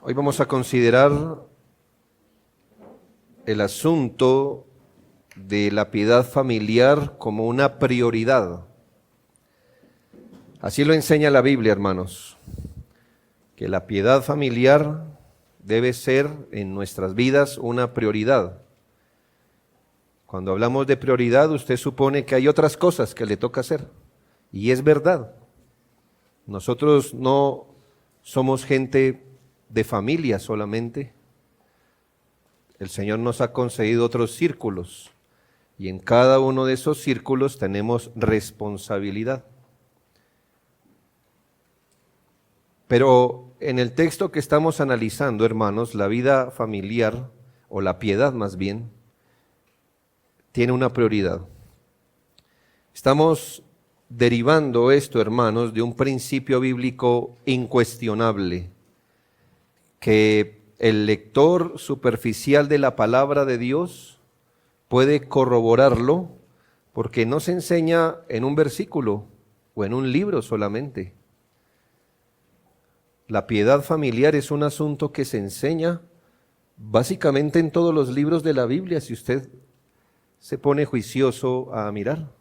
Hoy vamos a considerar el asunto de la piedad familiar como una prioridad. Así lo enseña la Biblia, hermanos, que la piedad familiar debe ser en nuestras vidas una prioridad. Cuando hablamos de prioridad, usted supone que hay otras cosas que le toca hacer, y es verdad. Nosotros no somos gente de familia solamente. El Señor nos ha concedido otros círculos, y en cada uno de esos círculos tenemos responsabilidad. Pero en el texto que estamos analizando, hermanos, la vida familiar, o la piedad más bien, tiene una prioridad. Estamos derivando esto, hermanos, de un principio bíblico incuestionable, que el lector superficial de la palabra de Dios puede corroborarlo, porque no se enseña en un versículo o en un libro solamente. La piedad familiar es un asunto que se enseña básicamente en todos los libros de la Biblia, si usted se pone juicioso a mirar.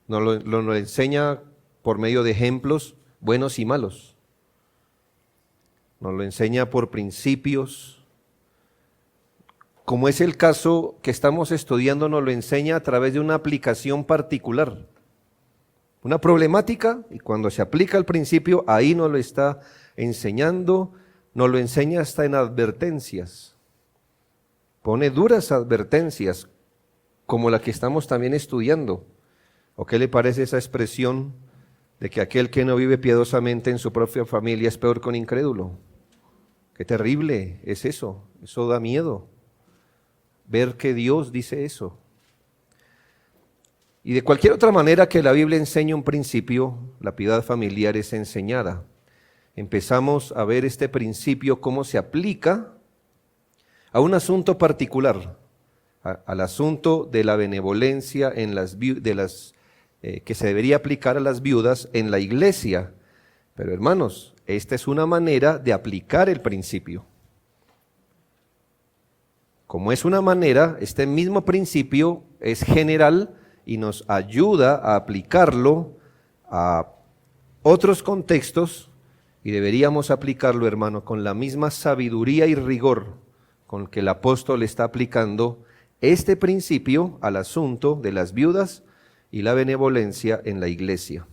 Nos lo enseña por medio de ejemplos buenos y malos. Nos lo enseña por principios. Como es el caso que estamos estudiando, nos lo enseña a través de una aplicación particular. Una problemática, y cuando se aplica el principio, ahí nos lo está enseñando, nos lo enseña hasta en advertencias. Pone duras advertencias, como la que estamos también estudiando. ¿O qué le parece esa expresión de que aquel que no vive piadosamente en su propia familia es peor que un incrédulo? Qué terrible es eso, eso da miedo, ver que Dios dice eso. Y de cualquier otra manera que la Biblia enseña un principio, la piedad familiar es enseñada. Empezamos a ver este principio, cómo se aplica a un asunto particular, al asunto de la benevolencia que se debería aplicar a las viudas en la iglesia. Pero hermanos, esta es una manera de aplicar el principio. Como es una manera, este mismo principio es general y nos ayuda a aplicarlo a otros contextos, y deberíamos aplicarlo, hermano, con la misma sabiduría y rigor con que el apóstol está aplicando este principio al asunto de las viudas y la benevolencia en la iglesia.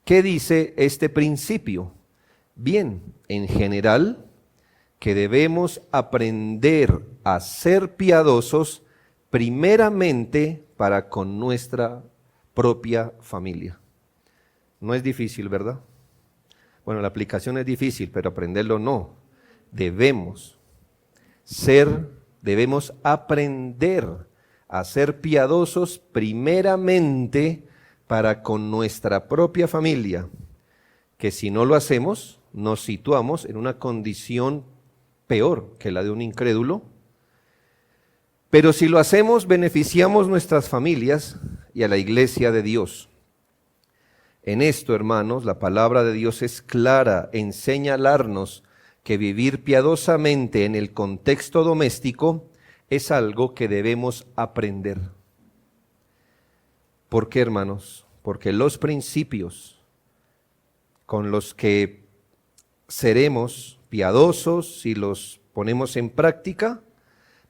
¿Qué dice este principio? Bien, en general, que debemos aprender a ser piadosos primeramente para con nuestra propia familia. No es difícil, ¿verdad? Bueno, la aplicación es difícil, pero aprenderlo no. Debemos aprender a ser piadosos primeramente para con nuestra propia familia, que si no lo hacemos, nos situamos en una condición peor que la de un incrédulo. Pero si lo hacemos, beneficiamos nuestras familias y a la iglesia de Dios. En esto, hermanos, la palabra de Dios es clara en señalarnos que vivir piadosamente en el contexto doméstico es algo que debemos aprender. ¿Por qué, hermanos? Porque los principios con los que seremos piadosos, si los ponemos en práctica,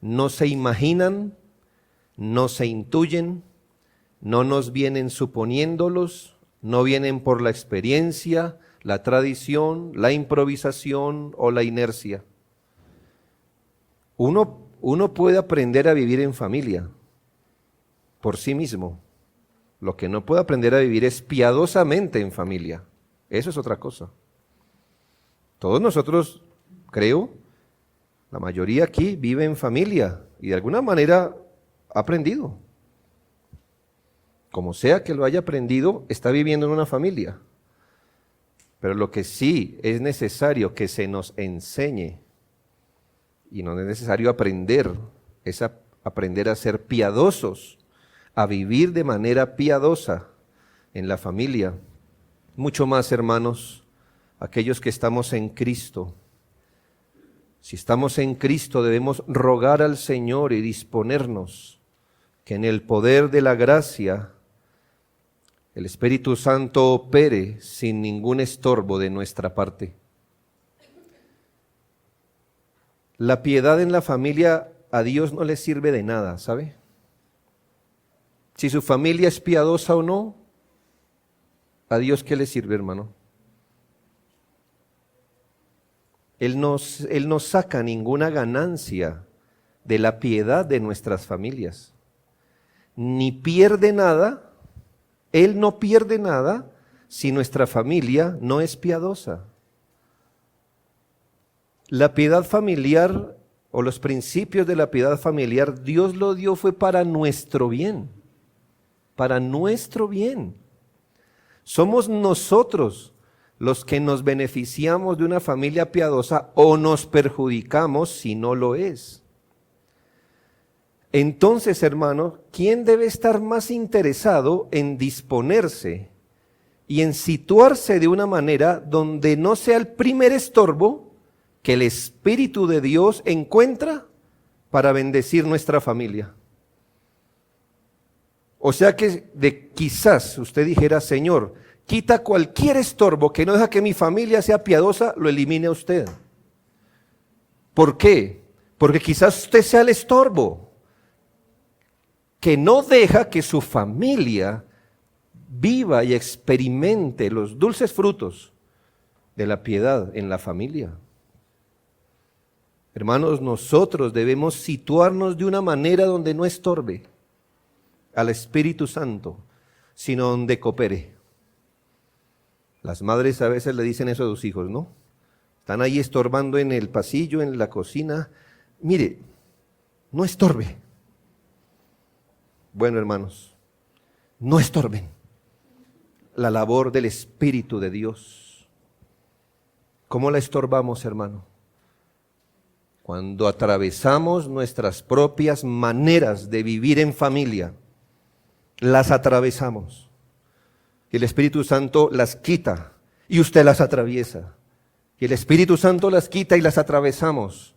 no se imaginan, no se intuyen, no nos vienen suponiéndolos, no vienen por la experiencia, la tradición, la improvisación o la inercia. Uno puede aprender a vivir en familia por sí mismo. Lo que no puede aprender a vivir es piadosamente en familia. Eso es otra cosa. Todos nosotros, creo, la mayoría aquí vive en familia y de alguna manera ha aprendido. Como sea que lo haya aprendido, está viviendo en una familia. Pero lo que sí es necesario que se nos enseñe, y no es necesario aprender, es aprender a ser piadosos, a vivir de manera piadosa en la familia. Mucho más, hermanos, aquellos que estamos en Cristo, Si estamos en Cristo, debemos rogar al Señor y disponernos que en el poder de la gracia el Espíritu Santo opere sin ningún estorbo de nuestra parte. La piedad en la familia a Dios no le sirve de nada, ¿sabe? Si su familia es piadosa o no, ¿a Dios qué le sirve, hermano? Él no saca ninguna ganancia de la piedad de nuestras familias, ni pierde nada. Él no pierde nada si nuestra familia no es piadosa. La piedad familiar o los principios de la piedad familiar, Dios lo dio fue para nuestro bien, para nuestro bien. Somos nosotros los que nos beneficiamos de una familia piadosa o nos perjudicamos si no lo es. Entonces, hermano, ¿quién debe estar más interesado en disponerse y en situarse de una manera donde no sea el primer estorbo que el Espíritu de Dios encuentra para bendecir nuestra familia? O sea que quizás usted dijera, Señor, quita cualquier estorbo que no deja que mi familia sea piadosa, lo elimine a usted. ¿Por qué? Porque quizás usted sea el estorbo que no deja que su familia viva y experimente los dulces frutos de la piedad en la familia. Hermanos, nosotros debemos situarnos de una manera donde no estorbe al Espíritu Santo, sino donde coopere. Las madres a veces le dicen eso a sus hijos, ¿no? Están ahí estorbando en el pasillo, en la cocina. Mire, no estorbe. Bueno, hermanos, no estorben la labor del Espíritu de Dios. ¿Cómo la estorbamos, hermano? Cuando atravesamos nuestras propias maneras de vivir en familia, las atravesamos. Y el Espíritu Santo las quita y usted las atraviesa. Y el Espíritu Santo las quita y las atravesamos.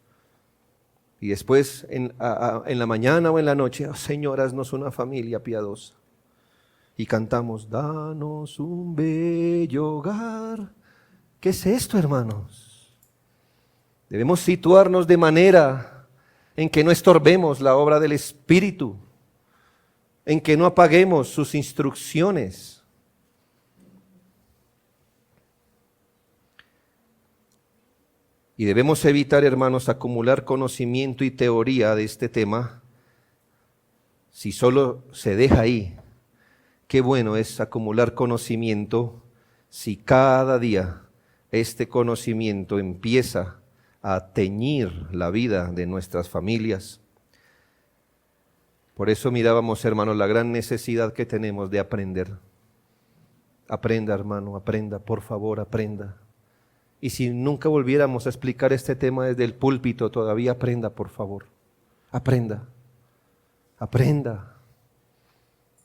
Y después en la mañana o en la noche, oh, Señor, haznos una familia piadosa. Y cantamos, danos un bello hogar. ¿Qué es esto, hermanos? Debemos situarnos de manera en que no estorbemos la obra del Espíritu, en que no apaguemos sus instrucciones. Y debemos evitar, hermanos, acumular conocimiento y teoría de este tema. Si solo se deja ahí, qué bueno es acumular conocimiento si cada día este conocimiento empieza a teñir la vida de nuestras familias. Por eso mirábamos, hermanos, la gran necesidad que tenemos de aprender. Aprenda, hermano, aprenda, por favor, aprenda. Y si nunca volviéramos a explicar este tema desde el púlpito, todavía aprenda, por favor. Aprenda. Aprenda.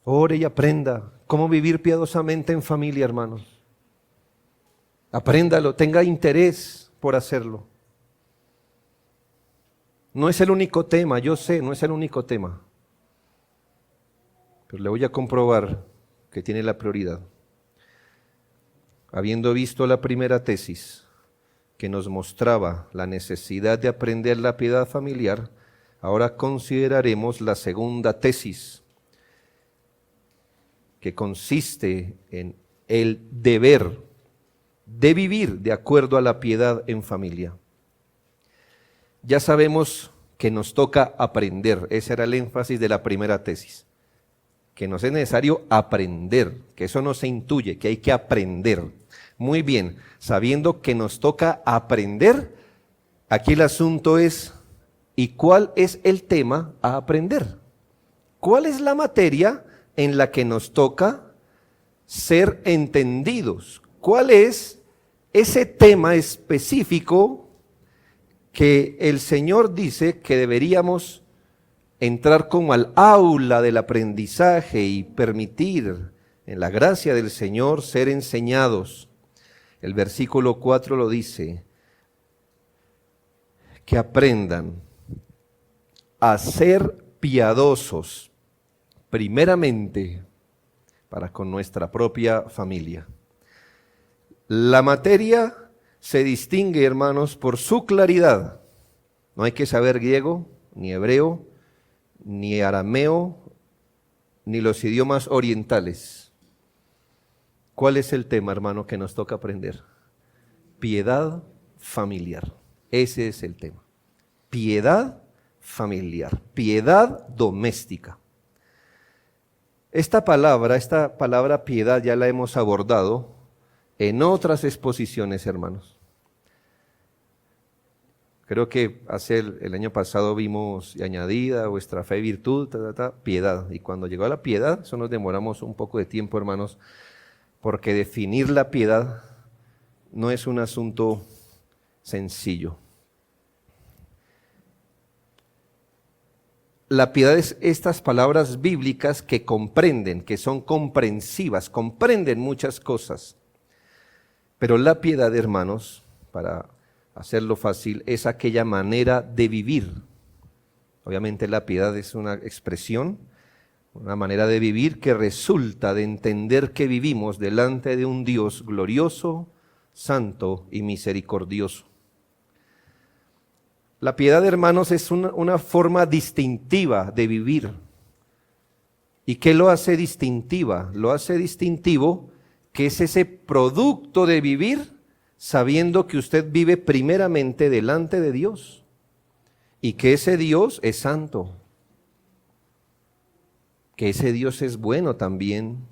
Ore y aprenda cómo vivir piadosamente en familia, hermanos. Apréndalo, tenga interés por hacerlo. No es el único tema, yo sé, no es el único tema. Pero le voy a comprobar que tiene la prioridad. Habiendo visto la primera tesis, que nos mostraba la necesidad de aprender la piedad familiar, ahora consideraremos la segunda tesis, que consiste en el deber de vivir de acuerdo a la piedad en familia. Ya sabemos que nos toca aprender, ese era el énfasis de la primera tesis, que nos es necesario aprender, que eso no se intuye, que hay que aprender. Muy bien, sabiendo que nos toca aprender, aquí el asunto es, ¿y cuál es el tema a aprender? ¿Cuál es la materia en la que nos toca ser entendidos? ¿Cuál es ese tema específico que el Señor dice que deberíamos entrar como al aula del aprendizaje y permitir en la gracia del Señor ser enseñados? El versículo 4 lo dice, que aprendan a ser piadosos, primeramente para con nuestra propia familia. La materia se distingue, hermanos, por su claridad. No hay que saber griego, ni hebreo, ni arameo, ni los idiomas orientales. ¿Cuál es el tema, hermano, que nos toca aprender? Piedad familiar. Ese es el tema. Piedad familiar, piedad doméstica. Esta palabra piedad ya la hemos abordado en otras exposiciones, hermanos. Creo que el año pasado vimos añadida, vuestra fe y virtud, piedad. Y cuando llegó a la piedad, eso nos demoramos un poco de tiempo, hermanos, porque definir la piedad no es un asunto sencillo. La piedad es estas palabras bíblicas que comprenden, que son comprensivas, comprenden muchas cosas. Pero la piedad, hermanos, para hacerlo fácil, es aquella manera de vivir. Obviamente la piedad es una expresión, una manera de vivir que resulta de entender que vivimos delante de un Dios glorioso, santo y misericordioso. La piedad, hermanos, es una forma distintiva de vivir. ¿Y qué lo hace distintiva? Lo hace distintivo que es ese producto de vivir sabiendo que usted vive primeramente delante de Dios y que ese Dios es santo, que ese Dios es bueno también,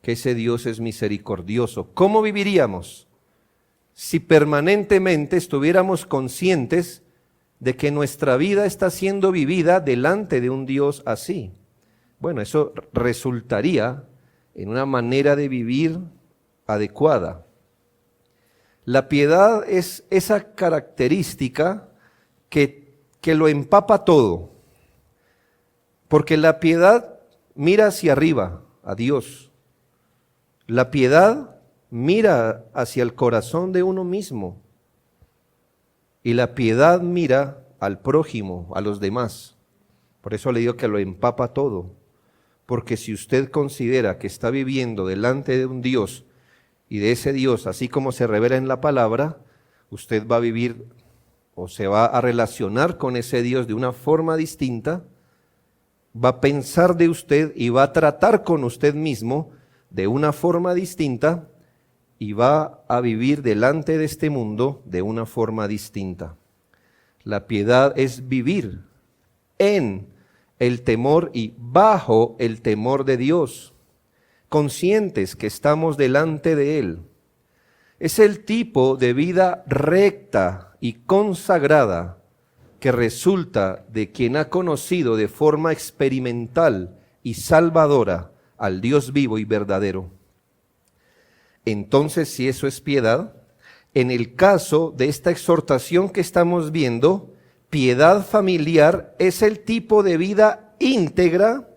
que ese Dios es misericordioso. ¿Cómo viviríamos si permanentemente estuviéramos conscientes de que nuestra vida está siendo vivida delante de un Dios así? Bueno, eso resultaría en una manera de vivir adecuada. La piedad es esa característica que lo empapa todo, porque la piedad mira hacia arriba, a Dios. La piedad mira hacia el corazón de uno mismo, y la piedad mira al prójimo, a los demás. Por eso le digo que lo empapa todo, porque si usted considera que está viviendo delante de un Dios, y de ese Dios, así como se revela en la palabra, usted va a vivir o se va a relacionar con ese Dios de una forma distinta, va a pensar de usted y va a tratar con usted mismo de una forma distinta y va a vivir delante de este mundo de una forma distinta. La piedad es vivir en el temor y bajo el temor de Dios, conscientes que estamos delante de Él. Es el tipo de vida recta y consagrada que resulta de quien ha conocido de forma experimental y salvadora al Dios vivo y verdadero. Entonces, si eso es piedad, en el caso de esta exhortación que estamos viendo, piedad familiar es el tipo de vida íntegra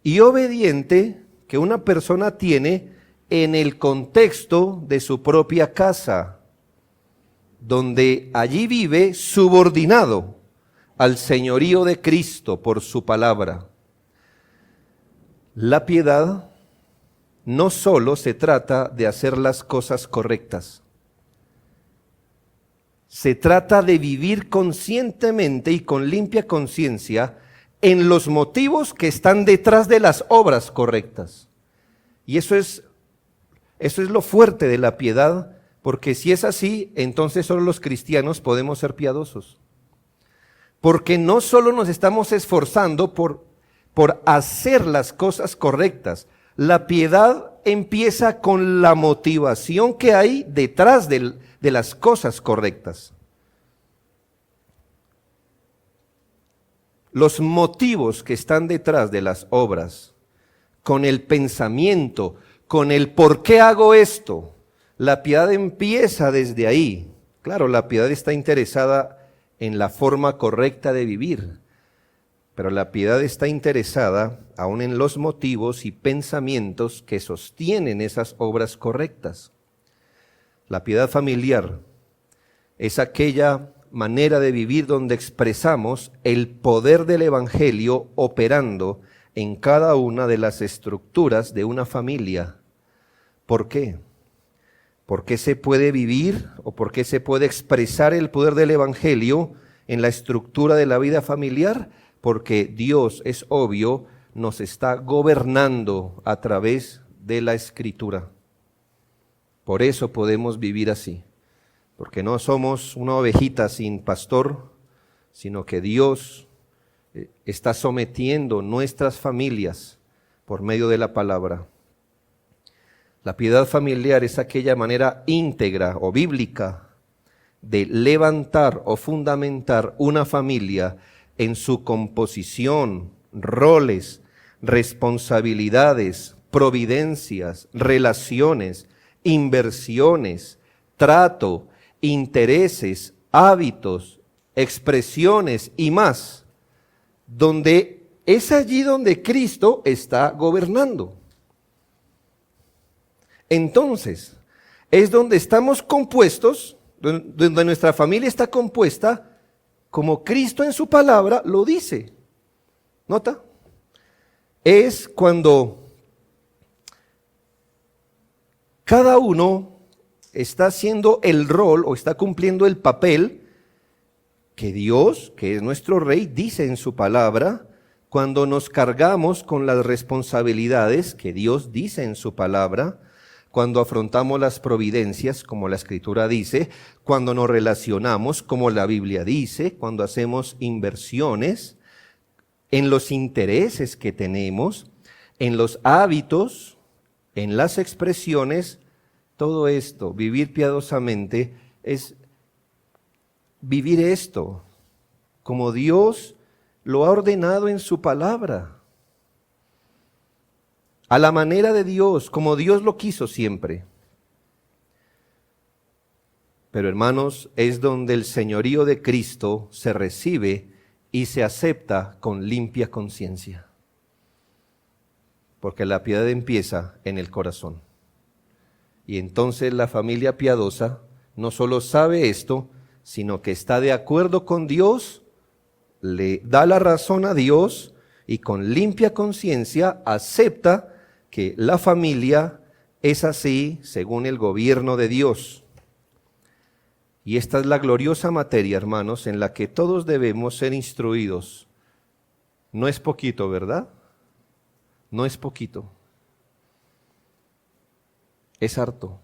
y obediente que una persona tiene en el contexto de su propia casa, donde allí vive subordinado al señorío de Cristo por su palabra. La piedad no solo se trata de hacer las cosas correctas, se trata de vivir conscientemente y con limpia conciencia en los motivos que están detrás de las obras correctas. Y eso es lo fuerte de la piedad, porque si es así, entonces solo los cristianos podemos ser piadosos. Porque no solo nos estamos esforzando por hacer las cosas correctas, la piedad empieza con la motivación que hay detrás de las cosas correctas. Los motivos que están detrás de las obras, con el pensamiento, con el por qué hago esto, la piedad empieza desde ahí. Claro, la piedad está interesada en la forma correcta de vivir, pero la piedad está interesada aún en los motivos y pensamientos que sostienen esas obras correctas. La piedad familiar es aquella manera de vivir donde expresamos el poder del Evangelio operando en cada una de las estructuras de una familia. ¿Por qué? ¿Por qué se puede vivir o por qué se puede expresar el poder del Evangelio en la estructura de la vida familiar? Porque Dios, es obvio, nos está gobernando a través de la Escritura. Por eso podemos vivir así, porque no somos una ovejita sin pastor, sino que Dios está sometiendo nuestras familias por medio de la palabra. La piedad familiar es aquella manera íntegra o bíblica de levantar o fundamentar una familia en su composición, roles, responsabilidades, providencias, relaciones, inversiones, trato, intereses, hábitos, expresiones y más, donde es allí donde Cristo está gobernando. Entonces, es donde estamos compuestos, donde nuestra familia está compuesta, como Cristo en su palabra lo dice. ¿Nota? Es cuando cada uno está haciendo el rol o está cumpliendo el papel que Dios, que es nuestro Rey, dice en su palabra, cuando nos cargamos con las responsabilidades que Dios dice en su palabra, cuando afrontamos las providencias, como la Escritura dice, cuando nos relacionamos, como la Biblia dice, cuando hacemos inversiones, en los intereses que tenemos, en los hábitos, en las expresiones, todo esto, vivir piadosamente, es vivir esto como Dios lo ha ordenado en su palabra, a la manera de Dios, como Dios lo quiso siempre. Pero hermanos, es donde el señorío de Cristo se recibe y se acepta con limpia conciencia. Porque la piedad empieza en el corazón. Y entonces la familia piadosa no solo sabe esto, sino que está de acuerdo con Dios, le da la razón a Dios y con limpia conciencia acepta que la familia es así según el gobierno de Dios. Y esta es la gloriosa materia, hermanos, en la que todos debemos ser instruidos. No es poquito, ¿verdad? No es poquito. Es harto.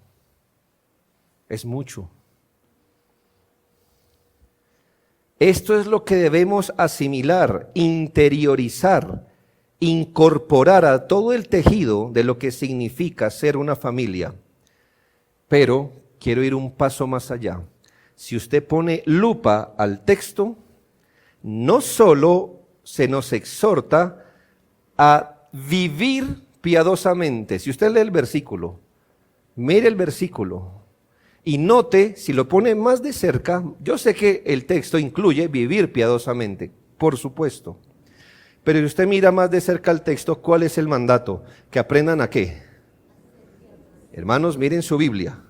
Es mucho. Esto es lo que debemos asimilar, interiorizar, incorporar a todo el tejido de lo que significa ser una familia. Pero quiero ir un paso más allá. Si usted pone lupa al texto, no solo se nos exhorta a vivir piadosamente. Si usted lee el versículo, mire el versículo y note, si lo pone más de cerca, yo sé que el texto incluye vivir piadosamente, por supuesto. Pero si usted mira más de cerca el texto, ¿cuál es el mandato? ¿Que aprendan a qué? Hermanos, miren su Biblia.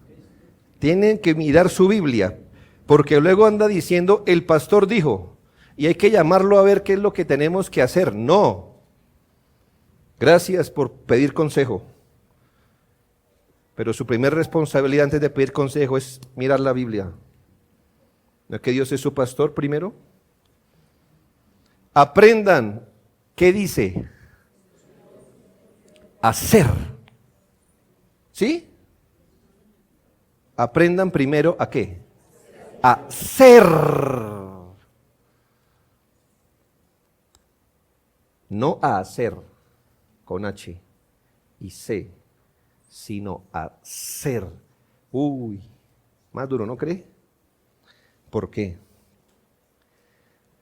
Tienen que mirar su Biblia, porque luego anda diciendo, el pastor dijo, y hay que llamarlo a ver qué es lo que tenemos que hacer. No. Gracias por pedir consejo. Pero su primera responsabilidad antes de pedir consejo es mirar la Biblia. ¿No es que Dios es su pastor primero? Aprendan. ¿Qué dice? Hacer. ¿Sí? Aprendan primero a qué? A ser. No a hacer con H y C, sino a ser. Uy, más duro, ¿no cree? ¿Por qué?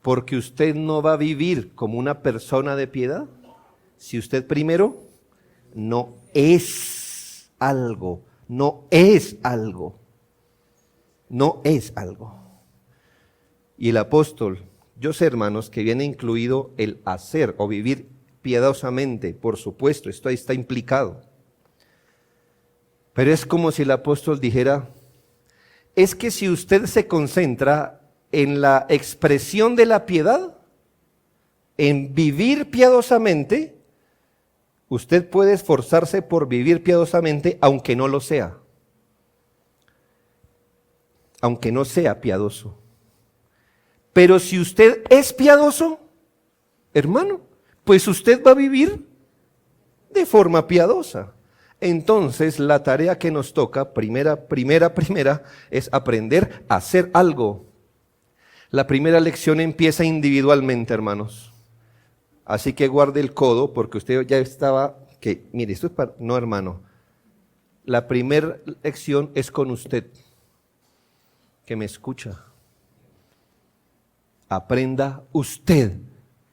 Porque usted no va a vivir como una persona de piedad si usted primero no es algo, no es algo, no es algo. Y el apóstol, yo sé, hermanos, que viene incluido el hacer o vivir piadosamente, por supuesto, esto ahí está implicado. Pero es como si el apóstol dijera, es que si usted se concentra en la expresión de la piedad, en vivir piadosamente, usted puede esforzarse por vivir piadosamente aunque no lo sea. Aunque no sea piadoso. Pero si usted es piadoso, hermano, pues usted va a vivir de forma piadosa. Entonces, la tarea que nos toca, primera, es aprender a hacer algo. La primera lección empieza individualmente, hermanos. Así que guarde el codo, porque usted ya estaba, mire, esto es para, no, hermano. La primera lección es con usted, que me escucha. Aprenda usted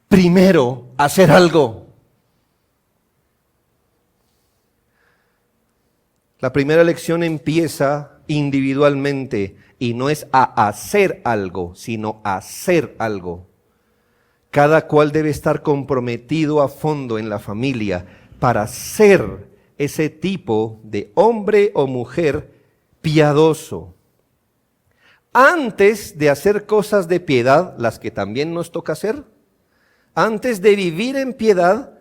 primero a hacer algo. La primera lección empieza individualmente y no es a hacer algo, sino a hacer algo. Cada cual debe estar comprometido a fondo en la familia para ser ese tipo de hombre o mujer piadoso. Antes de hacer cosas de piedad, las que también nos toca hacer, antes de vivir en piedad,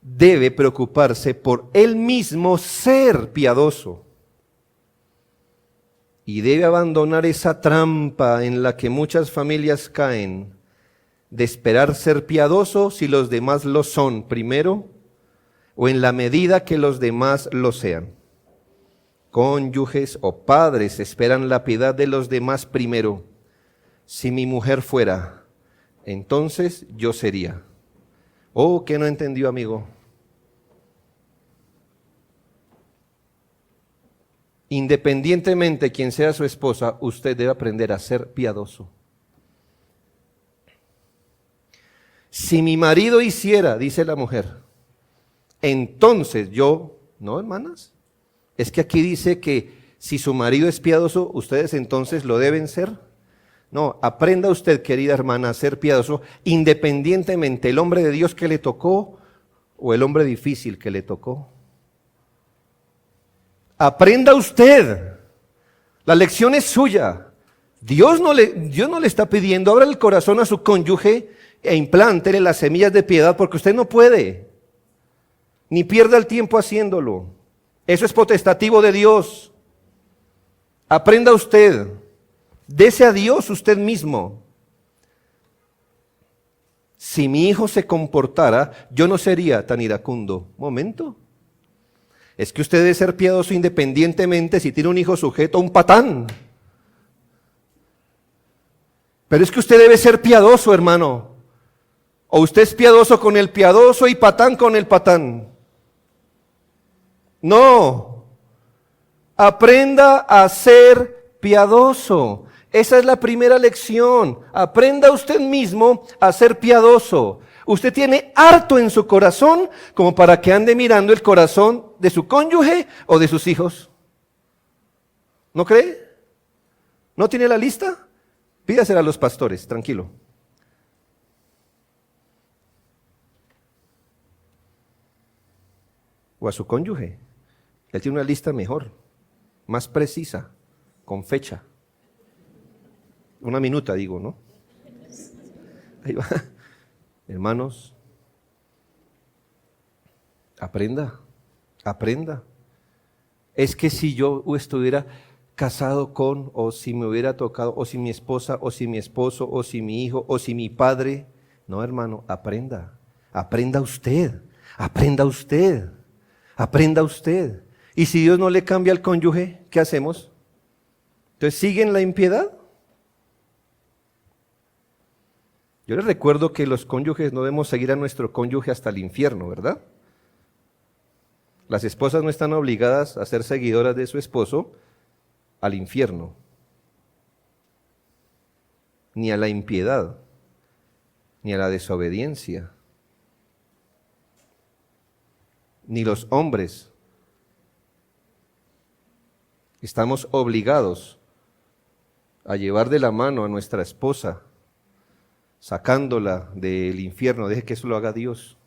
debe preocuparse por él mismo ser piadoso. Y debe abandonar esa trampa en la que muchas familias caen, de esperar ser piadoso si los demás lo son primero, o en la medida que los demás lo sean. Cónyuges o padres esperan la piedad de los demás primero. Si mi mujer fuera, entonces yo sería. Oh, ¿qué no entendió, amigo? Independientemente de quien sea su esposa, usted debe aprender a ser piadoso. Si mi marido hiciera, dice la mujer, entonces yo, ¿no, hermanas? Es que aquí dice que si su marido es piadoso, ustedes entonces lo deben ser. No, aprenda usted, querida hermana, a ser piadoso, independientemente el hombre de Dios que le tocó o el hombre difícil que le tocó. Aprenda usted. La lección es suya. Dios no le está pidiendo, abra el corazón a su cónyuge e implántele las semillas de piedad, porque usted no puede. Ni pierda el tiempo haciéndolo. Eso es potestativo de Dios. Aprenda usted. Dese a Dios usted mismo. Si mi hijo se comportara, yo no sería tan iracundo. Momento. Es que usted debe ser piadoso independientemente si tiene un hijo sujeto a un patán. Pero es que usted debe ser piadoso, hermano. O usted es piadoso con el piadoso y patán con el patán. No. Aprenda a ser piadoso. Esa es la primera lección. Aprenda usted mismo a ser piadoso. Usted tiene harto en su corazón como para que ande mirando el corazón de su cónyuge o de sus hijos. ¿No cree? ¿No tiene la lista? Pídasela a los pastores, tranquilo. O a su cónyuge. Él tiene una lista mejor, más precisa, con fecha. Una minuta, digo, ¿no? Ahí va. Hermanos, aprenda. Es que si yo estuviera casado con, o si me hubiera tocado, o si mi esposa, o si mi esposo, o si mi hijo, o si mi padre. No, hermano, aprenda. Aprenda usted. Y si Dios no le cambia al cónyuge, ¿qué hacemos? Entonces, ¿siguen la impiedad? Yo les recuerdo que los cónyuges no debemos seguir a nuestro cónyuge hasta el infierno, ¿verdad? Las esposas no están obligadas a ser seguidoras de su esposo al infierno, ni a la impiedad, ni a la desobediencia, ni los hombres. Estamos obligados a llevar de la mano a nuestra esposa, sacándola del infierno. Deje que eso lo haga Dios.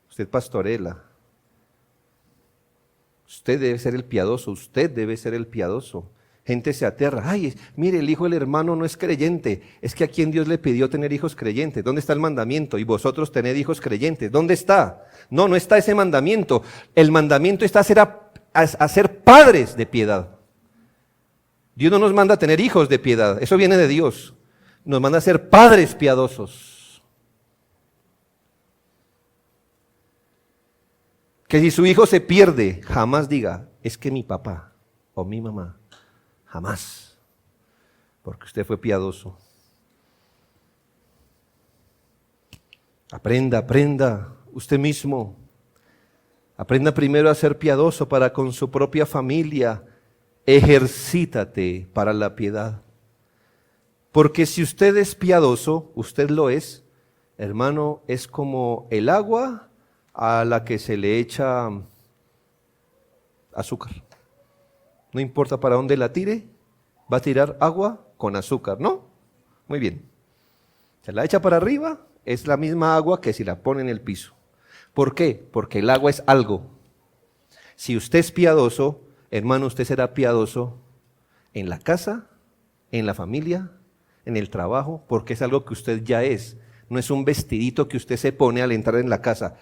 Usted pastorela. Usted debe ser el piadoso. Gente se aterra. Ay, mire, el hijo del hermano no es creyente. Es que a quien Dios le pidió tener hijos creyentes. ¿Dónde está el mandamiento? Y vosotros tened hijos creyentes. ¿Dónde está? No, no está ese mandamiento. El mandamiento está a ser padres de piedad. Dios no nos manda a tener hijos de piedad. Eso viene de Dios. Nos manda a ser padres piadosos. Que si su hijo se pierde, jamás diga, es que mi papá o mi mamá. Jamás, porque usted fue piadoso. Aprenda usted mismo. Aprenda primero a ser piadoso para con su propia familia. Ejercítate para la piedad. Porque si usted es piadoso, usted lo es, hermano, es como el agua a la que se le echa azúcar. No importa para dónde la tire, va a tirar agua con azúcar, ¿no? Muy bien. Se la echa para arriba, es la misma agua que si la pone en el piso. ¿Por qué? Porque el agua es algo. Si usted es piadoso, hermano, usted será piadoso en la casa, en la familia, en el trabajo, porque es algo que usted ya es. No es un vestidito que usted se pone al entrar en la casa.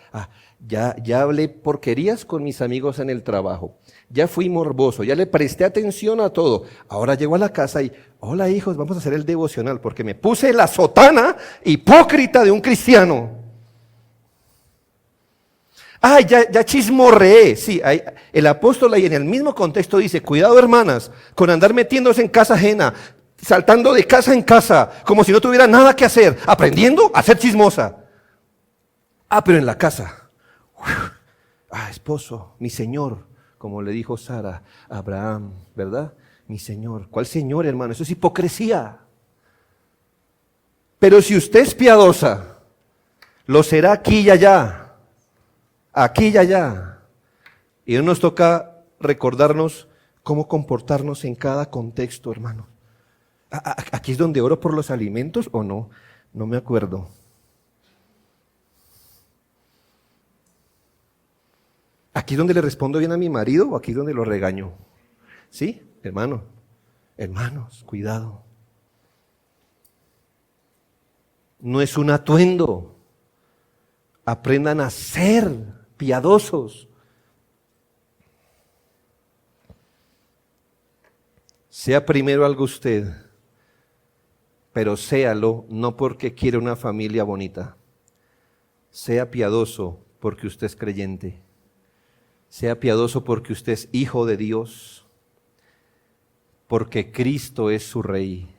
Ya hablé porquerías con mis amigos en el trabajo. Ya fui morboso, ya le presté atención a todo. Ahora llego a la casa y, hola hijos, vamos a hacer el devocional, porque me puse la sotana hipócrita de un cristiano. Ya chismorreé. Sí, el apóstol ahí en el mismo contexto dice, cuidado hermanas, con andar metiéndose en casa ajena, saltando de casa en casa, como si no tuviera nada que hacer, aprendiendo a ser chismosa. Pero en la casa, esposo, mi señor, como le dijo Sara a Abraham, ¿verdad? Mi señor. ¿Cuál señor, hermano? Eso es hipocresía. Pero si usted es piadosa, lo será aquí y allá, aquí y allá. Y no nos toca recordarnos cómo comportarnos en cada contexto, hermano. ¿Aquí es donde oro por los alimentos o no? No me acuerdo. ¿Aquí es donde le respondo bien a mi marido o aquí es donde lo regaño? ¿Sí, hermano? Hermanos, cuidado. No es un atuendo. Aprendan a ser piadosos. Sea primero algo usted, pero séalo no porque quiere una familia bonita. Sea piadoso porque usted es creyente. Sea piadoso porque usted es hijo de Dios, porque Cristo es su Rey.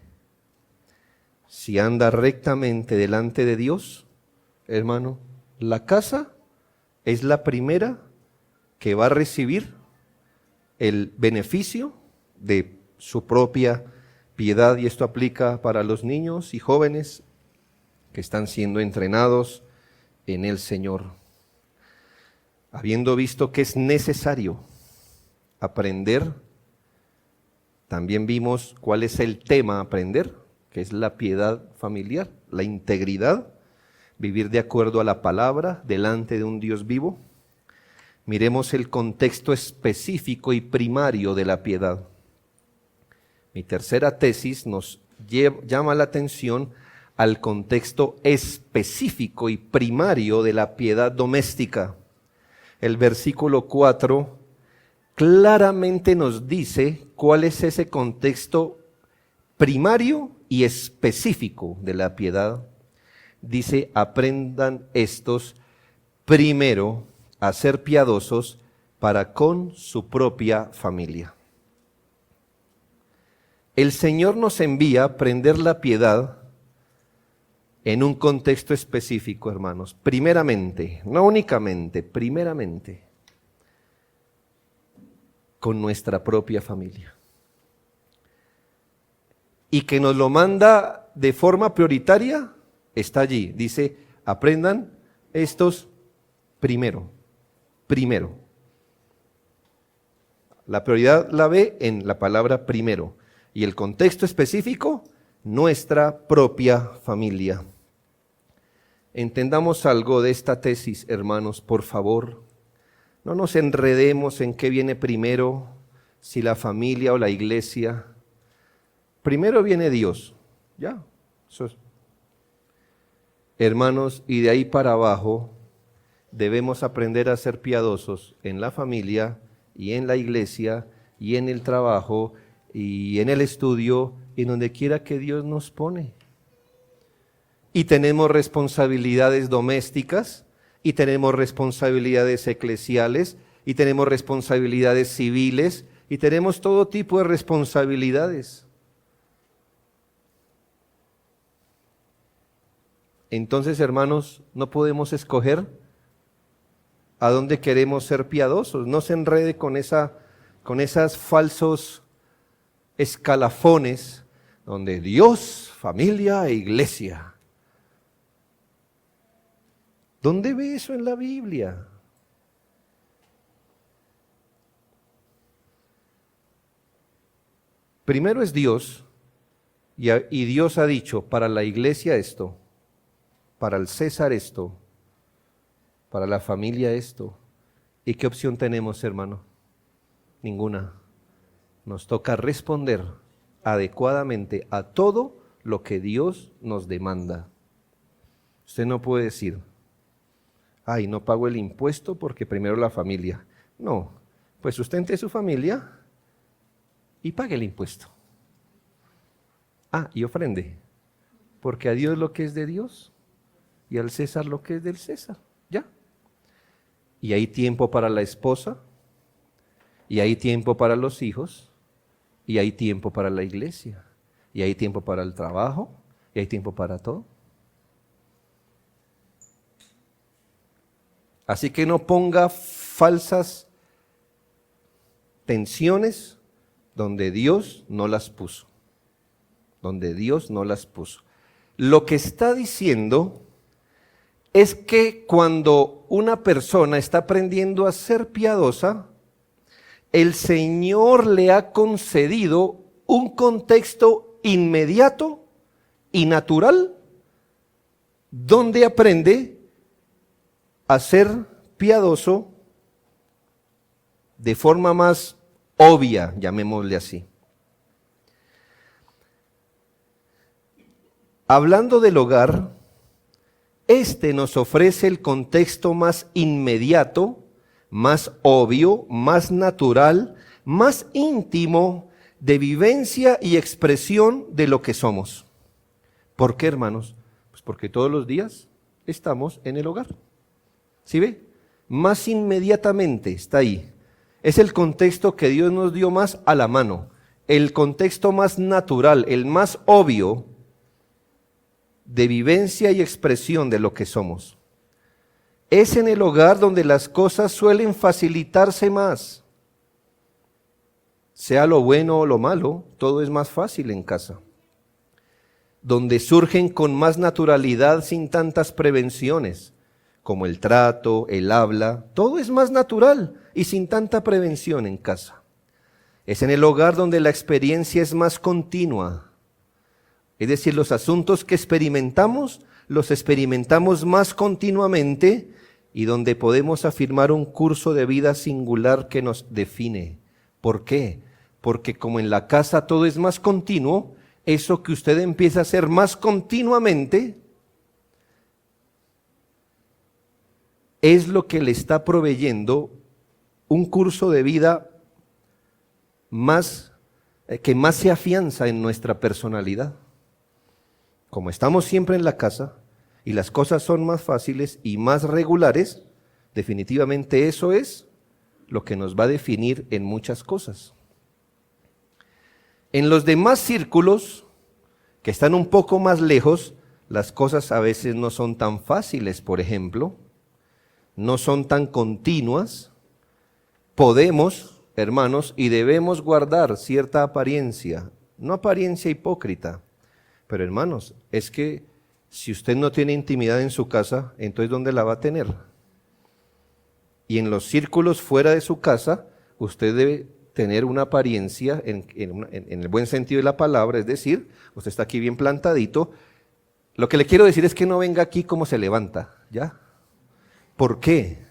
Si anda rectamente delante de Dios, hermano, la casa es la primera que va a recibir el beneficio de su propia piedad, y esto aplica para los niños y jóvenes que están siendo entrenados en el Señor. Habiendo visto que es necesario aprender, también vimos cuál es el tema a aprender, que es la piedad familiar, la integridad, vivir de acuerdo a la palabra delante de un Dios vivo. Miremos el contexto específico y primario de la piedad. Mi tercera tesis nos llama la atención al contexto específico y primario de la piedad doméstica. El versículo 4 claramente nos dice cuál es ese contexto primario y específico de la piedad. Dice, aprendan estos primero a ser piadosos para con su propia familia. El Señor nos envía a aprender la piedad en un contexto específico, hermanos. Primeramente, no únicamente, primeramente, con nuestra propia familia. Y que nos lo manda de forma prioritaria, está allí. Dice, aprendan estos primero. La prioridad la ve en la palabra primero. Y el contexto específico, nuestra propia familia. Entendamos algo de esta tesis, hermanos, por favor. No nos enredemos en qué viene primero, si la familia o la iglesia. Primero viene Dios, ya. Eso es. Hermanos, y de ahí para abajo debemos aprender a ser piadosos en la familia y en la iglesia y en el trabajo y en el estudio y en donde quiera que Dios nos pone. Y tenemos responsabilidades domésticas y tenemos responsabilidades eclesiales y tenemos responsabilidades civiles y tenemos todo tipo de responsabilidades. Entonces, hermanos, no podemos escoger a dónde queremos ser piadosos. No se enrede con esas falsos escalafones donde Dios, familia e iglesia. ¿Dónde ve eso en la Biblia? Primero es Dios, y Dios ha dicho, para la iglesia esto, para el César esto, para la familia esto. ¿Y qué opción tenemos, hermano? Ninguna. Nos toca responder adecuadamente a todo lo que Dios nos demanda. Usted no puede decir, ay, no pago el impuesto porque primero la familia. No, pues sustente su familia y pague el impuesto. Y ofrende, porque a Dios lo que es de Dios y al César lo que es del César, ya. Y hay tiempo para la esposa, y hay tiempo para los hijos, y hay tiempo para la iglesia, y hay tiempo para el trabajo, y hay tiempo para todo. Así que no ponga falsas tensiones donde Dios no las puso. Donde Dios no las puso. Lo que está diciendo es que cuando una persona está aprendiendo a ser piadosa, el Señor le ha concedido un contexto inmediato y natural donde aprende a ser piadoso de forma más obvia, llamémosle así. Hablando del hogar, este nos ofrece el contexto más inmediato, más obvio, más natural, más íntimo de vivencia y expresión de lo que somos. ¿Por qué, hermanos? Pues porque todos los días estamos en el hogar. ¿Sí ve? Más inmediatamente está ahí. Es el contexto que Dios nos dio más a la mano, el contexto más natural, el más obvio de vivencia y expresión de lo que somos. Es en el hogar donde las cosas suelen facilitarse más. Sea lo bueno o lo malo, todo es más fácil en casa. Donde surgen con más naturalidad sin tantas prevenciones, como el trato, el habla, todo es más natural y sin tanta prevención en casa. Es en el hogar donde la experiencia es más continua. Es decir, los asuntos que experimentamos, los experimentamos más continuamente y donde podemos afirmar un curso de vida singular que nos define. ¿Por qué? Porque como en la casa todo es más continuo, eso que usted empieza a hacer más continuamente es lo que le está proveyendo un curso de vida que más se afianza en nuestra personalidad. Como estamos siempre en la casa y las cosas son más fáciles y más regulares, definitivamente eso es lo que nos va a definir en muchas cosas. En los demás círculos, que están un poco más lejos, las cosas a veces no son tan fáciles, por ejemplo, no son tan continuas. Podemos, hermanos, y debemos guardar cierta apariencia, no apariencia hipócrita, pero hermanos, es que si usted no tiene intimidad en su casa, entonces ¿dónde la va a tener? Y en los círculos fuera de su casa, usted debe tener una apariencia en el buen sentido de la palabra, es decir, usted está aquí bien plantadito. Lo que le quiero decir es que no venga aquí como se levanta, ¿ya? ¿Por qué?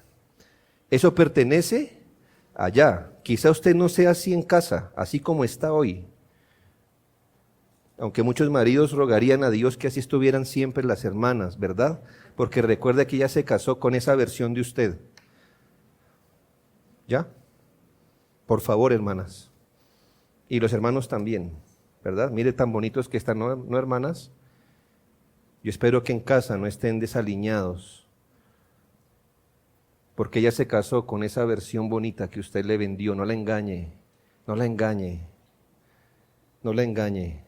Eso pertenece allá. Quizá usted no sea así en casa, así como está hoy. Aunque muchos maridos rogarían a Dios que así estuvieran siempre las hermanas, ¿verdad? Porque recuerda que ella se casó con esa versión de usted. ¿Ya? Por favor, hermanas. Y los hermanos también, ¿verdad? Mire tan bonitos que están, ¿no, hermanas? Yo espero que en casa no estén desaliñados, porque ella se casó con esa versión bonita que usted le vendió. No la engañe, no la engañe, no la engañe,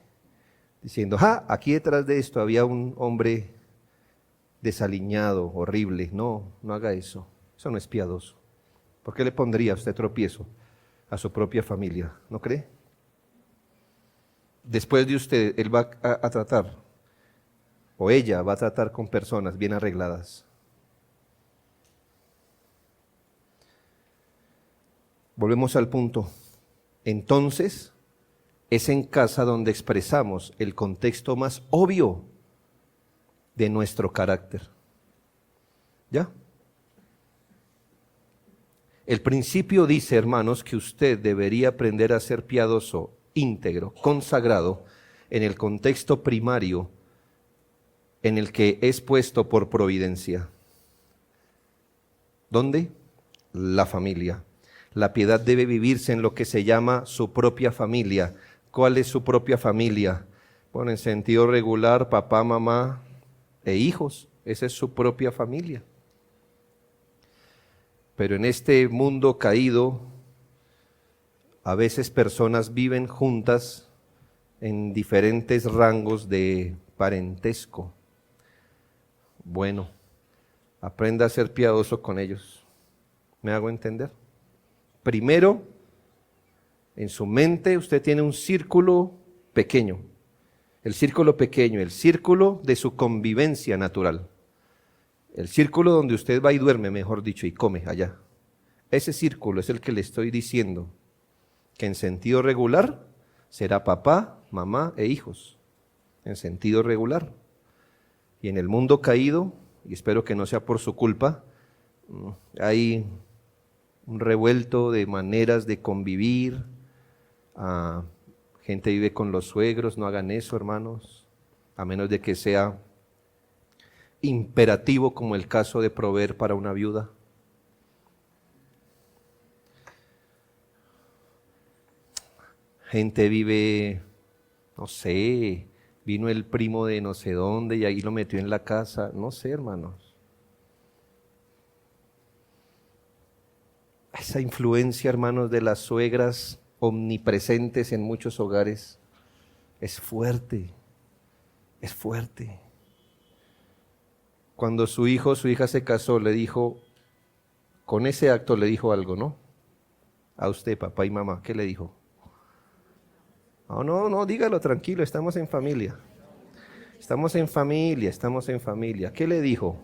diciendo, aquí detrás de esto había un hombre desaliñado, horrible. No, no haga eso, eso no es piadoso. ¿Por qué le pondría usted tropiezo a su propia familia? ¿No cree? Después de usted, él va a tratar, o ella va a tratar con personas bien arregladas. Volvemos al punto. Entonces, es en casa donde expresamos el contexto más obvio de nuestro carácter. ¿Ya? El principio dice, hermanos, que usted debería aprender a ser piadoso, íntegro, consagrado, en el contexto primario en el que es puesto por providencia. ¿Dónde? La familia. La piedad debe vivirse en lo que se llama su propia familia. ¿Cuál es su propia familia? Bueno, en sentido regular, papá, mamá e hijos. Esa es su propia familia. Pero en este mundo caído, a veces personas viven juntas en diferentes rangos de parentesco. Bueno, aprenda a ser piadoso con ellos. ¿Me hago entender? Primero, en su mente usted tiene un círculo pequeño. El círculo pequeño, el círculo de su convivencia natural. El círculo donde usted va y duerme, mejor dicho, y come allá. Ese círculo es el que le estoy diciendo, que en sentido regular será papá, mamá e hijos. En sentido regular. Y en el mundo caído, y espero que no sea por su culpa, hay un revuelto de maneras de convivir. Gente vive con los suegros, no hagan eso, hermanos, a menos de que sea imperativo como el caso de proveer para una viuda. Gente vive, no sé, vino el primo de no sé dónde y ahí lo metió en la casa, no sé, hermanos. Esa influencia, hermanos, de las suegras omnipresentes en muchos hogares es fuerte, es fuerte. Cuando su hijo o su hija se casó, le dijo, con ese acto le dijo algo, ¿no? A usted, papá y mamá, ¿qué le dijo? No, dígalo tranquilo, estamos en familia. Estamos en familia, estamos en familia. ¿Qué le dijo?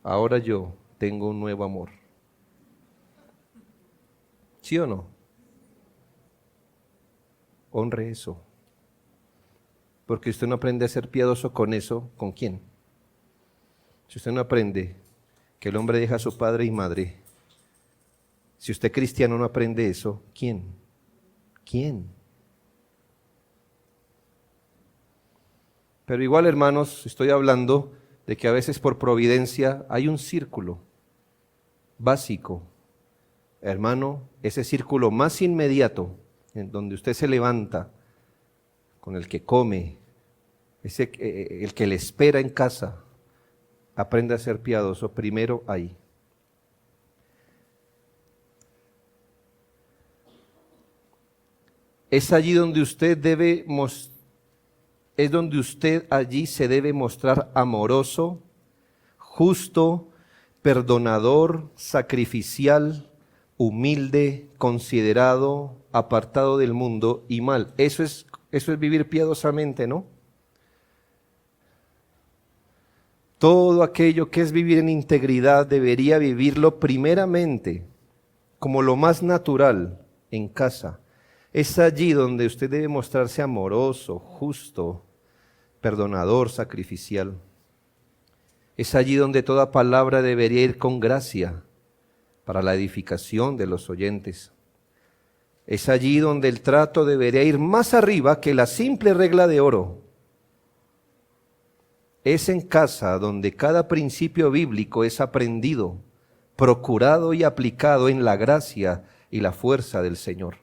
Ahora yo tengo un nuevo amor. ¿Sí o no? Honre eso. Porque usted no aprende a ser piadoso con eso, ¿con quién? Si usted no aprende que el hombre deja a su padre y madre, si usted cristiano no aprende eso, ¿quién? ¿Quién? Pero igual, hermanos, estoy hablando de que a veces por providencia hay un círculo básico. Hermano, ese círculo más inmediato, en donde usted se levanta, con el que come, el que le espera en casa, aprende a ser piadoso primero ahí. Es allí donde usted allí se debe mostrar amoroso, justo, perdonador, sacrificial, humilde, considerado, apartado del mundo y mal. Eso es vivir piadosamente, ¿no? Todo aquello que es vivir en integridad debería vivirlo primeramente, como lo más natural, en casa. Es allí donde usted debe mostrarse amoroso, justo, perdonador, sacrificial. Es allí donde toda palabra debería ir con gracia para la edificación de los oyentes. Es allí donde el trato debería ir más arriba que la simple regla de oro. Es en casa donde cada principio bíblico es aprendido, procurado y aplicado en la gracia y la fuerza del Señor.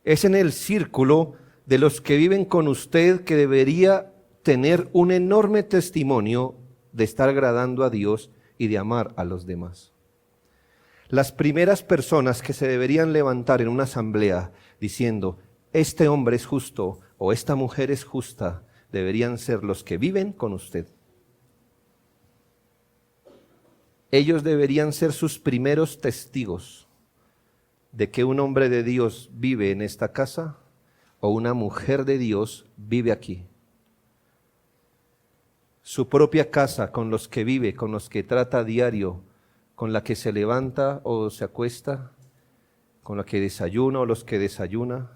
Es en el círculo de los que viven con usted que debería tener un enorme testimonio de estar agradando a Dios y de amar a los demás. Las primeras personas que se deberían levantar en una asamblea diciendo, este hombre es justo o esta mujer es justa, deberían ser los que viven con usted. Ellos deberían ser sus primeros testigos de que un hombre de Dios vive en esta casa o una mujer de Dios vive aquí. Su propia casa, con los que vive, con los que trata a diario, con la que se levanta o se acuesta, con la que desayuna o los que desayuna.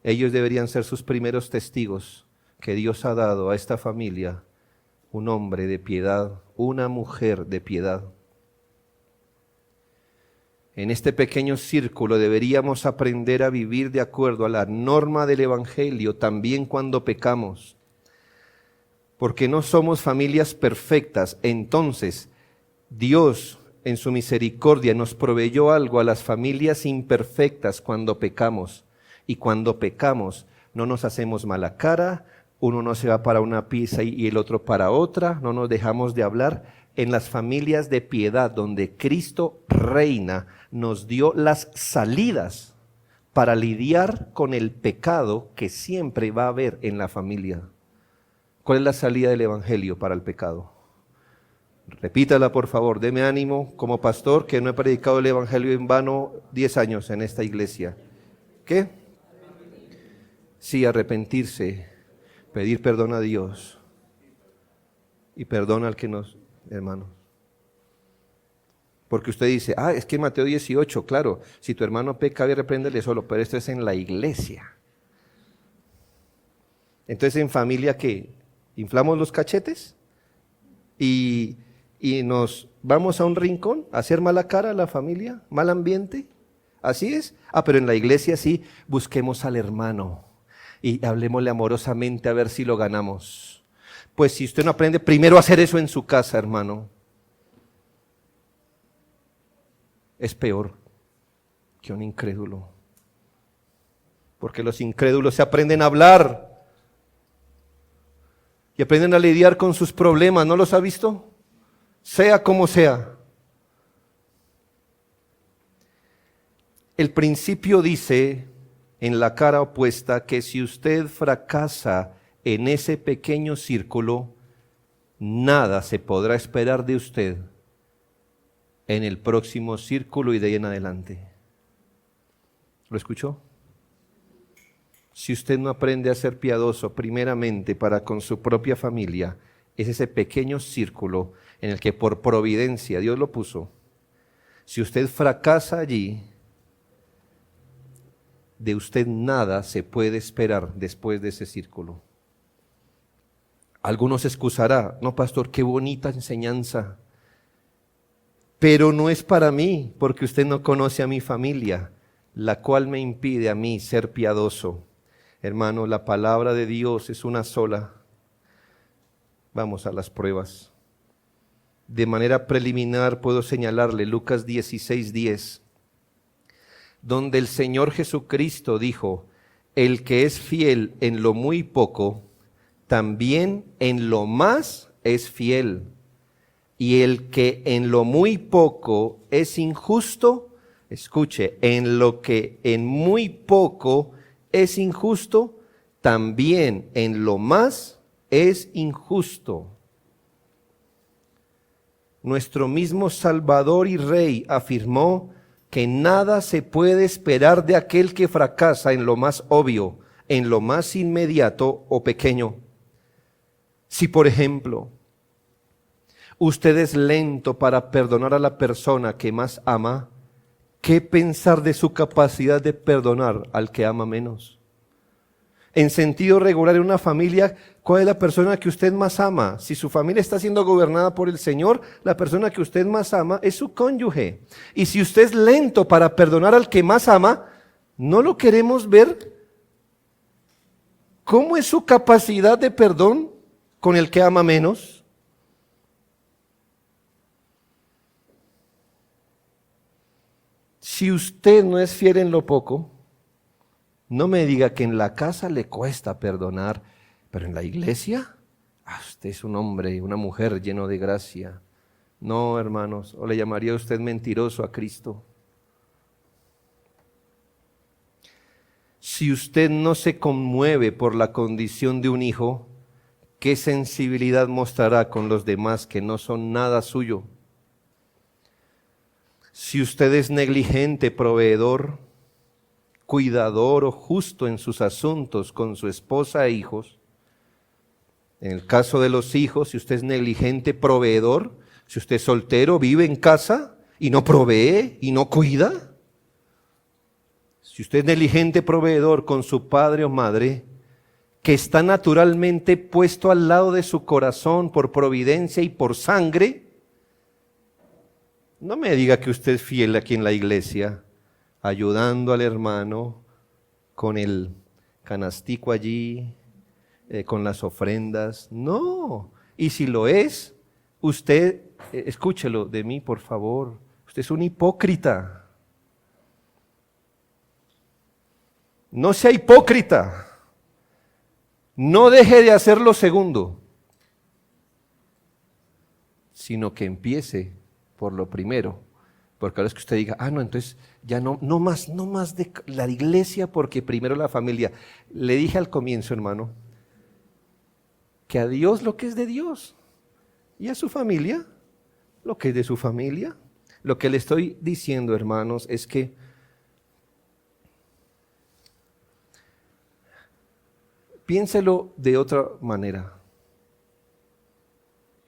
Ellos deberían ser sus primeros testigos que Dios ha dado a esta familia un hombre de piedad, una mujer de piedad. En este pequeño círculo deberíamos aprender a vivir de acuerdo a la norma del Evangelio también cuando pecamos, porque no somos familias perfectas. Entonces, Dios en su misericordia nos proveyó algo a las familias imperfectas cuando pecamos. Y cuando pecamos no nos hacemos mala cara, uno no se va para una pieza y el otro para otra, no nos dejamos de hablar. En las familias de piedad donde Cristo reina, nos dio las salidas para lidiar con el pecado que siempre va a haber en la familia. ¿Cuál es la salida del Evangelio para el pecado? Repítala, por favor, deme ánimo como pastor que no he predicado el Evangelio en vano 10 años en esta iglesia. ¿Qué? Sí, arrepentirse, pedir perdón a Dios y perdón al que nos, hermanos. Porque usted dice, es que Mateo 18, claro, si tu hermano peca, ve y repréndele solo, pero esto es en la iglesia. Entonces, en familia, ¿qué? ¿Inflamos los cachetes? Y nos vamos a un rincón a hacer mala cara a la familia, mal ambiente. ¿Así es? Pero en la iglesia sí, busquemos al hermano y hablemosle amorosamente a ver si lo ganamos. Pues si usted no aprende primero a hacer eso en su casa, hermano, es peor que un incrédulo. Porque los incrédulos se aprenden a hablar y aprenden a lidiar con sus problemas. ¿No los ha visto? Sea como sea. El principio dice en la cara opuesta que si usted fracasa en ese pequeño círculo, nada se podrá esperar de usted en el próximo círculo y de ahí en adelante. ¿Lo escuchó? Si usted no aprende a ser piadoso primeramente para con su propia familia, es ese pequeño círculo en el que por providencia Dios lo puso. Si usted fracasa allí, de usted nada se puede esperar después de ese círculo. Algunos excusará, no pastor, qué bonita enseñanza, pero no es para mí, porque usted no conoce a mi familia, la cual me impide a mí ser piadoso. Hermano, la palabra de Dios es una sola. Vamos a las pruebas. De manera preliminar puedo señalarle Lucas 16:10, donde el Señor Jesucristo dijo, el que es fiel en lo muy poco, también en lo más es fiel. Y el que en lo muy poco es injusto, escuche, en lo que en muy poco es injusto, también en lo más es injusto. Nuestro mismo Salvador y Rey afirmó que nada se puede esperar de aquel que fracasa en lo más obvio, en lo más inmediato o pequeño. Si, por ejemplo, usted es lento para perdonar a la persona que más ama, ¿qué pensar de su capacidad de perdonar al que ama menos? En sentido regular en una familia, ¿cuál es la persona que usted más ama? Si su familia está siendo gobernada por el Señor, la persona que usted más ama es su cónyuge. Y si usted es lento para perdonar al que más ama, ¿No lo queremos ver? ¿Cómo es su capacidad de perdón con el que ama menos? Si usted no es fiel en lo poco, no me diga que en la casa le cuesta perdonar, pero en la iglesia, usted es un hombre y una mujer lleno de gracia. No, hermanos, o le llamaría a usted mentiroso a Cristo. Si usted no se conmueve por la condición de un hijo, ¿qué sensibilidad mostrará con los demás que no son nada suyo? Si usted es negligente, proveedor, cuidador o justo en sus asuntos con su esposa e hijos, en el caso de los hijos, si usted es negligente, proveedor, si usted es soltero, vive en casa y no provee y no cuida, si usted es negligente, proveedor con su padre o madre, que está naturalmente puesto al lado de su corazón por providencia y por sangre, no me diga que usted es fiel aquí en la iglesia, ayudando al hermano con el canastico allí, con las ofrendas. No, y si lo es, usted, escúchelo de mí, por favor, usted es un hipócrita. No sea hipócrita. No deje de hacer lo segundo, sino que empiece por lo primero. Porque ahora es que usted diga, no, entonces ya no más de la iglesia, porque primero la familia. Le dije al comienzo, hermano, que a Dios lo que es de Dios y a su familia lo que es de su familia. Lo que le estoy diciendo, hermanos, es que piénselo de otra manera.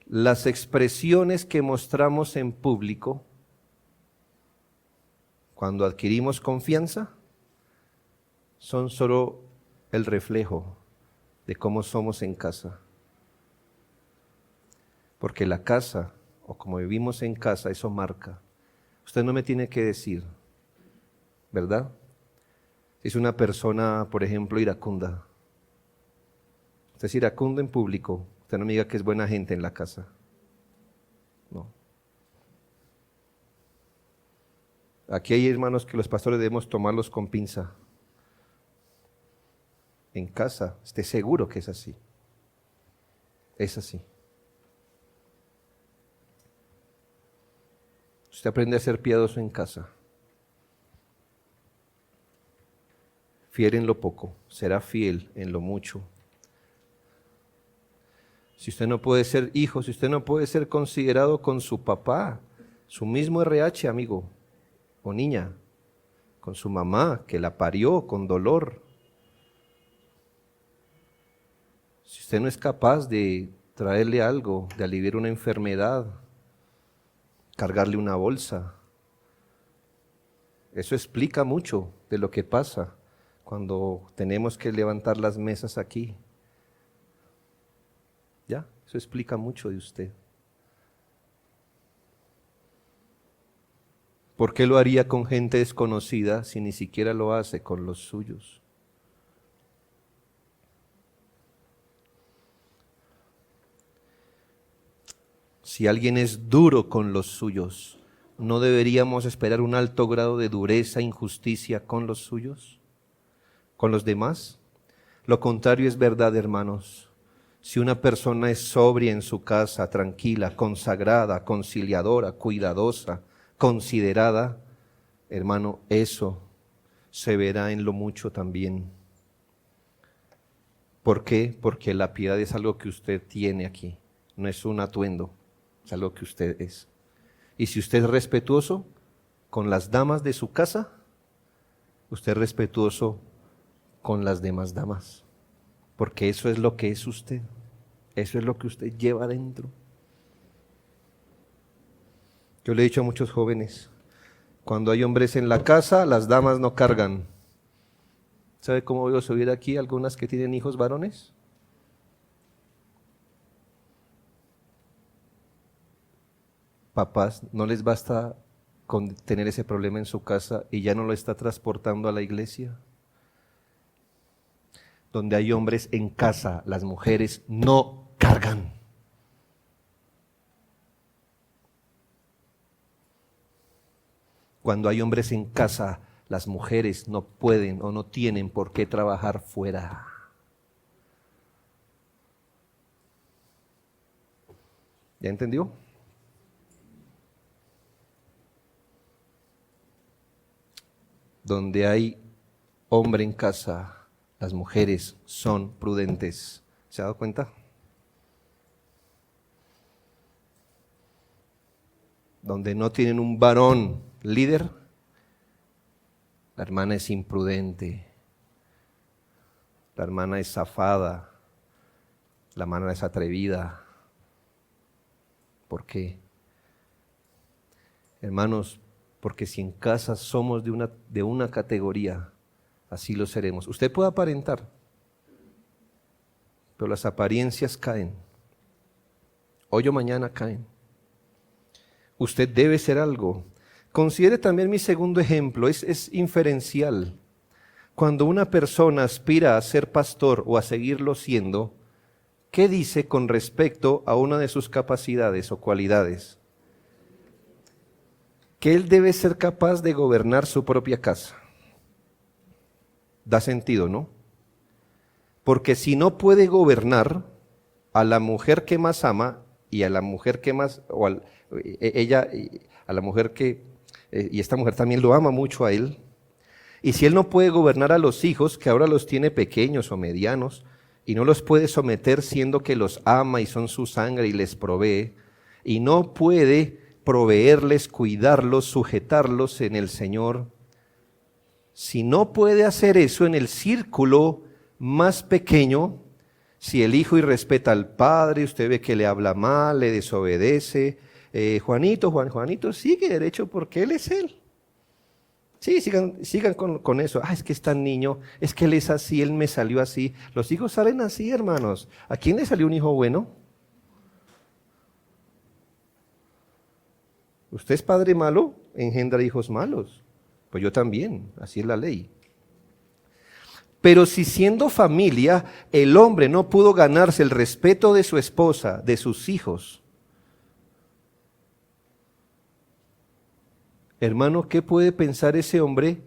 Las expresiones que mostramos en público, cuando adquirimos confianza, son solo el reflejo de cómo somos en casa. Porque la casa, o como vivimos en casa, eso marca. Usted no me tiene que decir, ¿verdad? Si es una persona, por ejemplo, iracunda. Usted es iracundo en público, usted no me diga que es buena gente en la casa. No. Aquí hay hermanos que los pastores debemos tomarlos con pinza. En casa, esté seguro que es así. Es así. Usted aprende a ser piadoso en casa. Fiel en lo poco, será fiel en lo mucho. Si usted no puede ser hijo, si usted no puede ser considerado con su papá, su mismo RH, amigo o niña, con su mamá que la parió con dolor. Si usted no es capaz de traerle algo, de aliviar una enfermedad, cargarle una bolsa, eso explica mucho de lo que pasa cuando tenemos que levantar las mesas aquí. ¿Ya? Eso explica mucho de usted. ¿Por qué lo haría con gente desconocida si ni siquiera lo hace con los suyos? Si alguien es duro con los suyos, ¿no deberíamos esperar un alto grado de dureza e injusticia con los suyos? ¿Con los demás? Lo contrario es verdad, hermanos. Si una persona es sobria en su casa, tranquila, consagrada, conciliadora, cuidadosa, considerada, hermano, eso se verá en lo mucho también. ¿Por qué? Porque la piedad es algo que usted tiene aquí, no es un atuendo, es algo que usted es. Y si usted es respetuoso con las damas de su casa, usted es respetuoso con las demás damas, porque eso es lo que es usted, eso es lo que usted lleva adentro. Yo le he dicho a muchos jóvenes, cuando hay hombres en la casa, las damas no cargan. ¿Sabe cómo veo subir aquí algunas que tienen hijos varones? Papás, no les basta con tener ese problema en su casa y ya no lo está transportando a la iglesia? Donde hay hombres en casa, las mujeres no cargan. Cuando hay hombres en casa, las mujeres no pueden o no tienen por qué trabajar fuera. ¿Ya entendió? Donde hay hombre en casa, las mujeres son prudentes. ¿Se ha dado cuenta? Donde no tienen un varón líder, la hermana es imprudente, la hermana es zafada, la hermana es atrevida. ¿Por qué? Hermanos, porque si en casa somos de una categoría, así lo seremos. Usted puede aparentar, pero las apariencias caen. Hoy o mañana caen. Usted debe ser algo. Considere también mi segundo ejemplo, es inferencial. Cuando una persona aspira a ser pastor o a seguirlo siendo, ¿qué dice con respecto a una de sus capacidades o cualidades? Que él debe ser capaz de gobernar su propia casa. Da sentido, ¿no? Porque si no puede gobernar a la mujer que más ama y a la mujer que más, a la mujer que, y esta mujer también lo ama mucho a él, y si él no puede gobernar a los hijos, que ahora los tiene pequeños o medianos, y no los puede someter siendo que los ama y son su sangre y les provee, y no puede proveerles, cuidarlos, sujetarlos en el Señor, si no puede hacer eso en el círculo más pequeño, si el hijo irrespeta al padre, usted ve que le habla mal, le desobedece, Juanito sigue derecho porque él es él. Sí, sigan con eso. Es que es tan niño, es que él es así, él me salió así. Los hijos salen así, hermanos. ¿A quién le salió un hijo bueno? Usted es padre malo, engendra hijos malos. Pues yo también, así es la ley. Pero si siendo familia, el hombre no pudo ganarse el respeto de su esposa, de sus hijos, hermano, ¿qué puede pensar ese hombre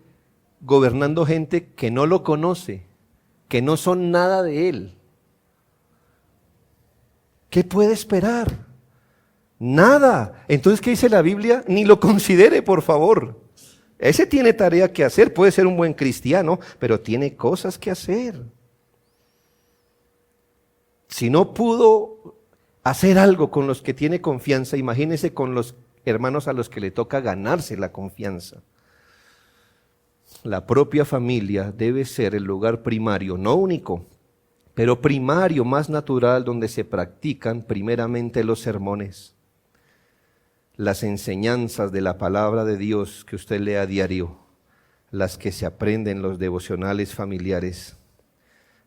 gobernando gente que no lo conoce, que no son nada de él? ¿Qué puede esperar? Nada. Entonces, ¿qué dice la Biblia? Ni lo considere, por favor. Ese tiene tarea que hacer, puede ser un buen cristiano, pero tiene cosas que hacer. Si no pudo hacer algo con los que tiene confianza, imagínese con los hermanos a los que le toca ganarse la confianza. La propia familia debe ser el lugar primario, no único, pero primario, más natural, donde se practican primeramente los sermones, las enseñanzas de la palabra de Dios que usted lee a diario, las que se aprenden los devocionales familiares.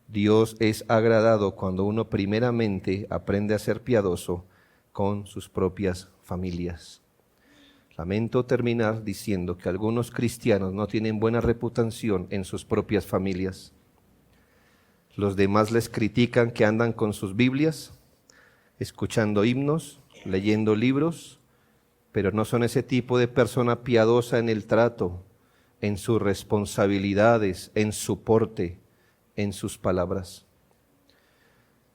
Dios es agradado cuando uno primeramente aprende a ser piadoso con sus propias familias. Lamento terminar diciendo que algunos cristianos no tienen buena reputación en sus propias familias. Los demás les critican que andan con sus Biblias, escuchando himnos, leyendo libros, pero no son ese tipo de persona piadosa en el trato, en sus responsabilidades, en su porte, en sus palabras.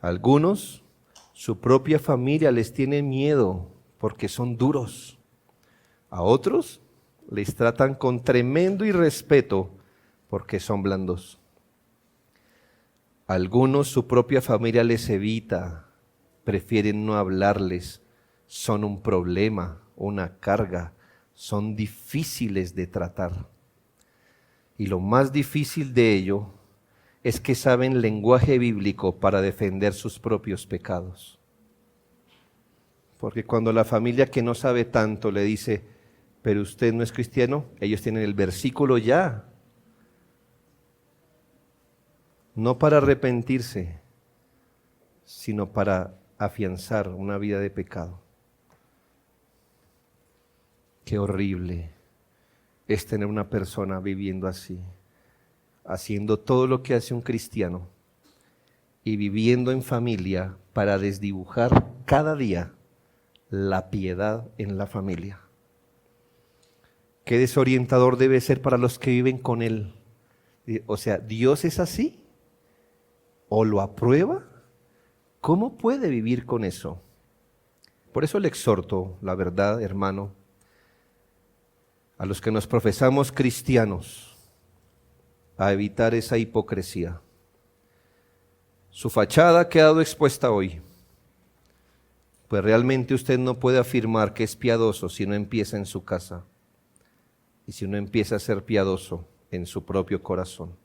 Algunos, su propia familia les tiene miedo porque son duros. A otros les tratan con tremendo irrespeto porque son blandos. A algunos su propia familia les evita, prefieren no hablarles, son un problema, una carga, son difíciles de tratar. Y lo más difícil de ello es que saben lenguaje bíblico para defender sus propios pecados. Porque cuando la familia que no sabe tanto le dice, pero usted no es cristiano, ellos tienen el versículo ya. No para arrepentirse, sino para afianzar una vida de pecado. Qué horrible. es tener una persona viviendo así, haciendo todo lo que hace un cristiano y viviendo en familia para desdibujar cada día la piedad en la familia. Qué desorientador debe ser para los que viven con Él. O sea, ¿Dios es así? ¿O lo aprueba? ¿Cómo puede vivir con eso? Por eso le exhorto, la verdad, hermano, a los que nos profesamos cristianos, a evitar esa hipocresía. Su fachada ha quedado expuesta hoy, pues realmente usted no puede afirmar que es piadoso si no empieza en su casa y si no empieza a ser piadoso en su propio corazón.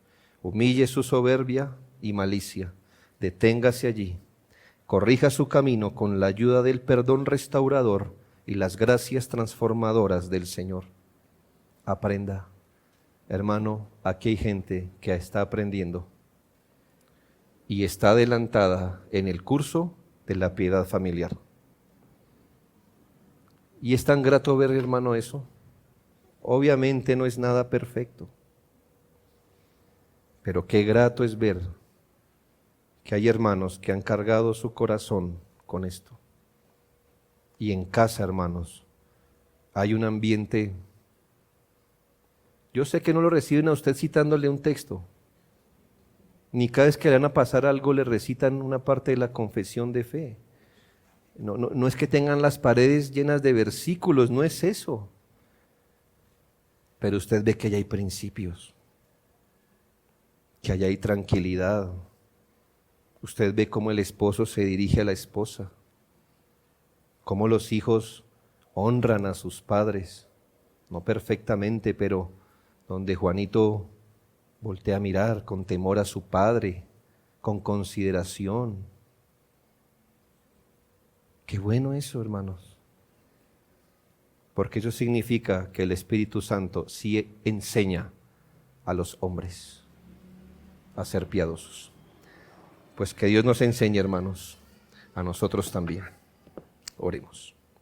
Humille su soberbia y malicia, deténgase allí, corrija su camino con la ayuda del perdón restaurador y las gracias transformadoras del Señor. Aprenda, hermano, aquí hay gente que está aprendiendo y está adelantada en el curso de la piedad familiar. Y es tan grato ver, hermano, eso. Obviamente no es nada perfecto, pero qué grato es ver que hay hermanos que han cargado su corazón con esto. Y en casa, hermanos, hay un ambiente. Yo sé que no lo reciben a usted citándole un texto, ni cada vez que le van a pasar algo le recitan una parte de la confesión de fe. No es que tengan las paredes llenas de versículos, no es eso. Pero usted ve que allá hay principios, que allá hay tranquilidad. Usted ve cómo el esposo se dirige a la esposa, cómo los hijos honran a sus padres, no perfectamente, pero donde Juanito voltea a mirar con temor a su padre, con consideración. Qué bueno eso, hermanos, porque eso significa que el Espíritu Santo sí enseña a los hombres a ser piadosos. Pues que Dios nos enseñe, hermanos, a nosotros también. Oremos.